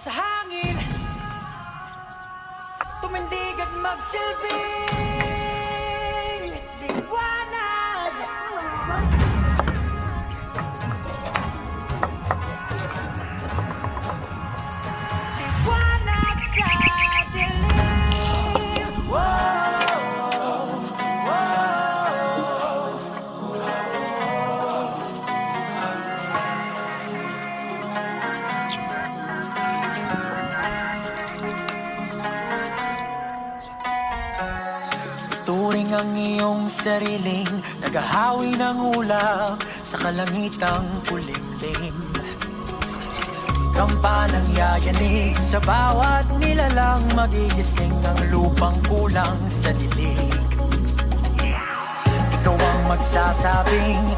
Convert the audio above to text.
sa hangin, tumindig at magsilbing liwanag. Liwanag sa dilim. Turing ang iyong sariling naghahawi ng ulap sa kalangitang kulimlim. Kampanang yayanig sa bawat nilalang, magigising ang lupang kulang sa dilig. Ikaw ang magsasabing